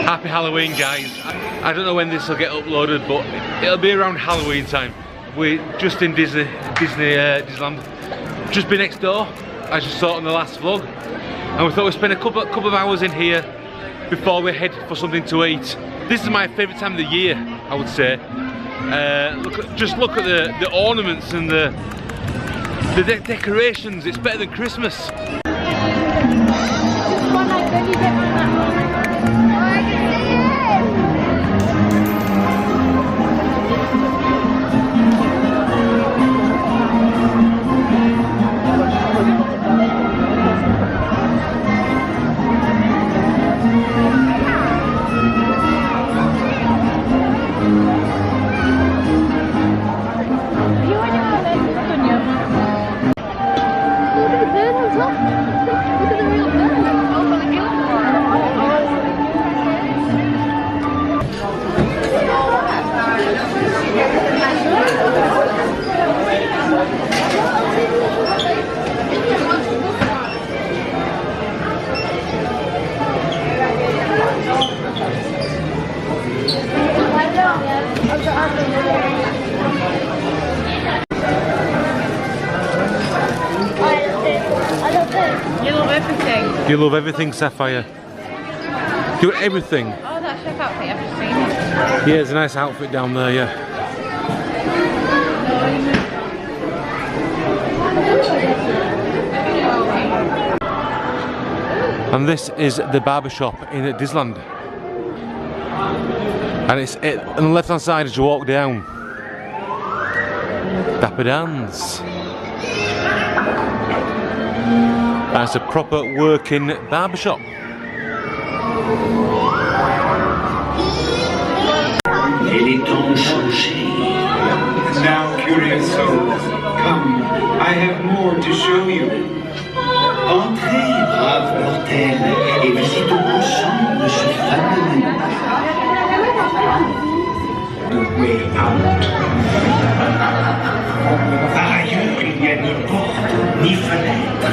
Happy Halloween, guys. I don't know when this will get uploaded, but it'll be around Halloween time. We're just in Disneyland. Just been next door, as you saw in the last vlog. And we thought we'd spend a couple of hours in here before we head for something to eat. This is my favourite time of the year, I would say. Just look at the ornaments and the decorations. It's better than Christmas. You love everything, Sapphire. You love everything. Oh, that chef outfit, I've just seen it. Yeah, there's a nice outfit down there, yeah. And this is the barber shop in Disneyland. And it's on the left hand side as you walk down. Dapper Dan's. That's a proper working barbershop. Now, curious souls, come, I have more to show you. Entrez, brave mortel, et visitons ensemble ce fameux menu. The way out. Par ailleurs, il n'y a ni porte, ni fenêtre.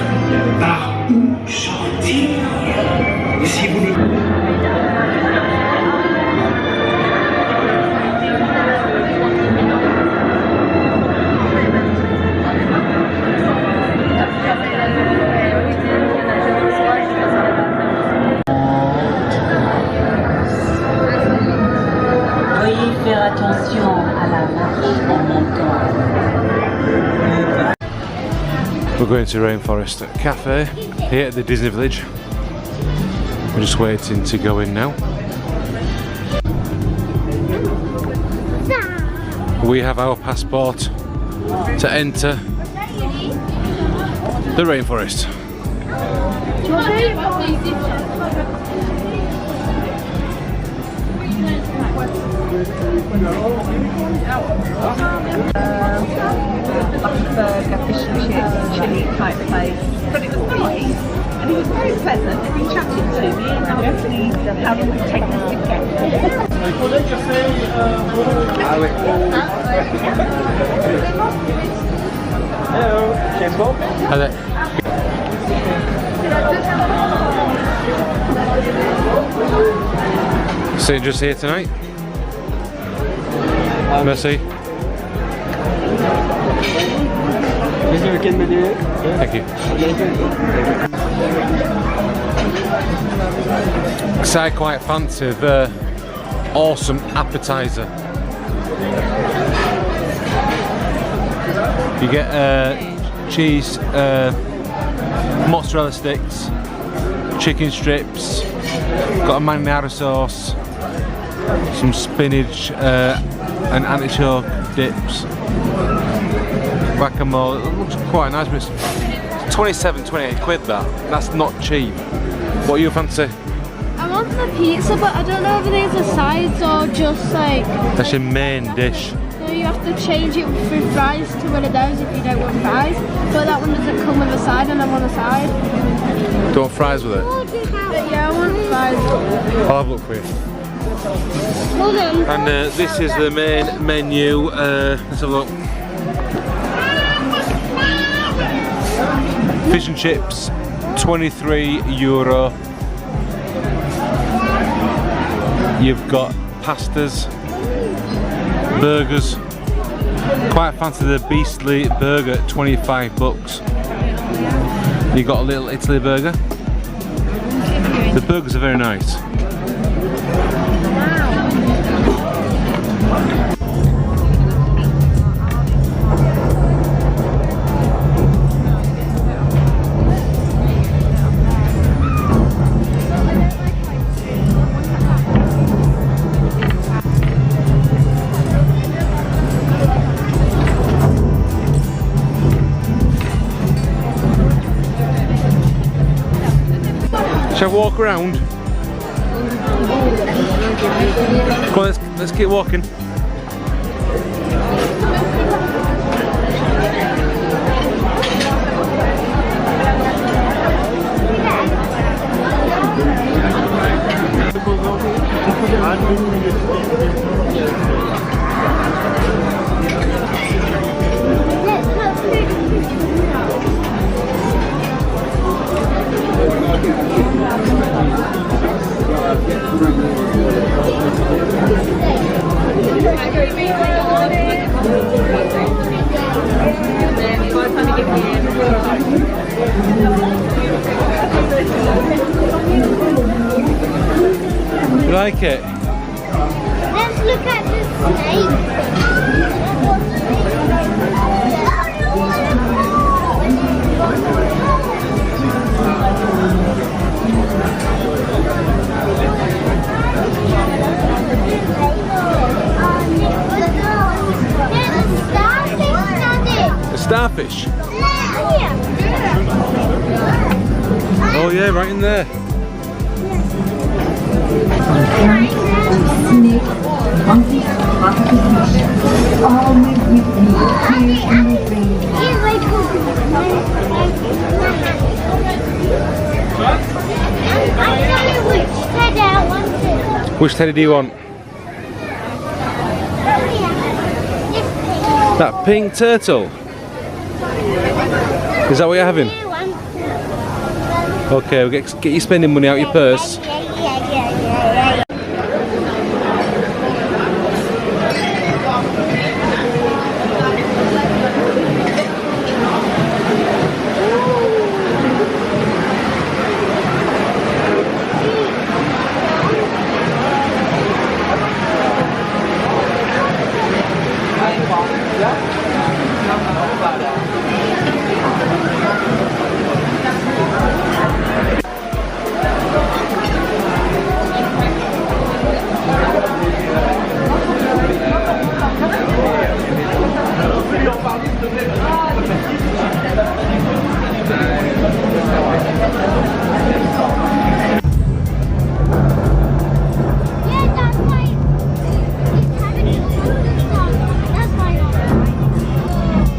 Par où sortir? Si vous ne... Veuillez faire attention à la marche en montant. We're going to Rainforest Cafe here at the Disney Village. We're just waiting to go in now. We have our passport to enter the rainforest. Burger, fish and chips, chilli type place. But it was nice, and he was very pleasant, and he chatted to me, and obviously how long it would take us to get there. Hello, Campbell. Hello. So you're just here tonight? Merci. Thank you. So I quite fancy the awesome appetizer. You get cheese, mozzarella sticks, chicken strips, got a marinara sauce, some spinach and artichoke dips, guacamole. It looks quite nice, but it's 28 quid that. That's not cheap. What you fancy? I want the pizza, but I don't know if there's a sides or just like... That's your main dish. So you have to change it through fries to one of those if you don't want fries. But that one doesn't come with a side and I want a side. Do you want fries with it? But yeah, I want fries. I'll have a look for you. Hold on. And this is the main menu. Let's have a look. Fish and chips, €23. You've got pastas, burgers. Quite fancy the beastly burger at 25 bucks. You got a little Italy burger. The burgers are very nice. Shall I walk around? Come on, let's keep walking. You like it? Let's look at the snake. A starfish? Oh yeah, right in there. Snake, monkeys, octopus, all live with me here in the rain. Which teddy do you want? That pink turtle? Is that what you're having? Okay, we'll get your spending money out of your purse.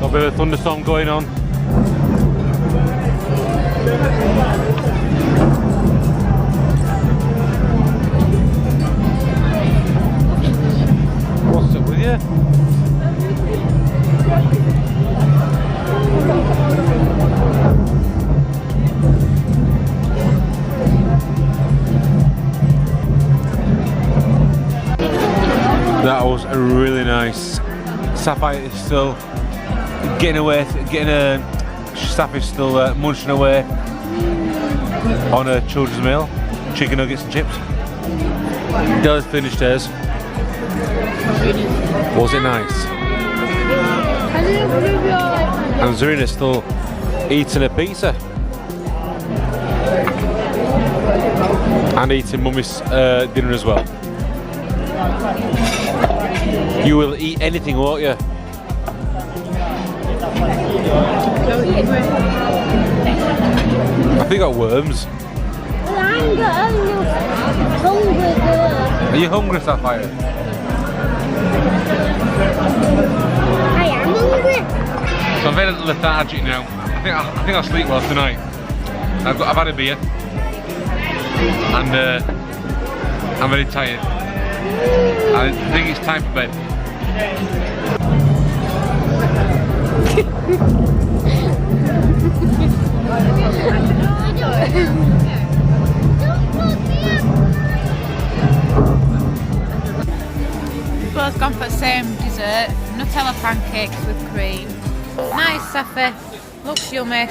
Got a bit of a thunderstorm going on. What's up with you? That was a really nice. Sapphire is still getting away, Sapphire is still munching away on a children's meal, chicken nuggets and chips. Della's finished hers. Was it nice? And Zarina's still eating a pizza. And eating Mummy's dinner as well. You will eat anything, won't you? I think I got worms. I'm hungry. Are you hungry, Sapphire? I am hungry. So I'm very lethargic now. I think I'll sleep well tonight. I've had a beer and I'm very tired. I think it's time for bed. Nutella pancakes with cream. Nice, Safi. Looks yummy.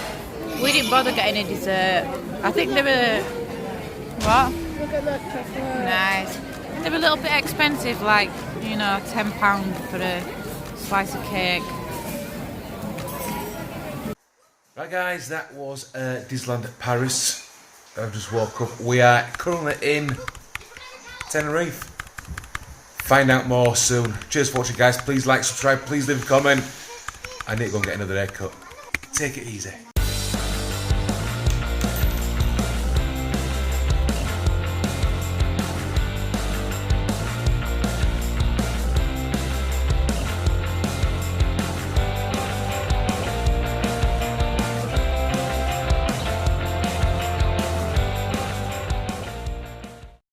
We didn't bother getting a dessert. I think they were... What? Look at that chocolate. Nice. They were a little bit expensive, like, you know, £10 for a slice of cake. Right guys, that was Disneyland Paris. I've just woke up. We are currently in Tenerife. Find out more soon. Cheers for watching guys. Please like, subscribe, please leave a comment. I need to go and get another haircut. Take it easy.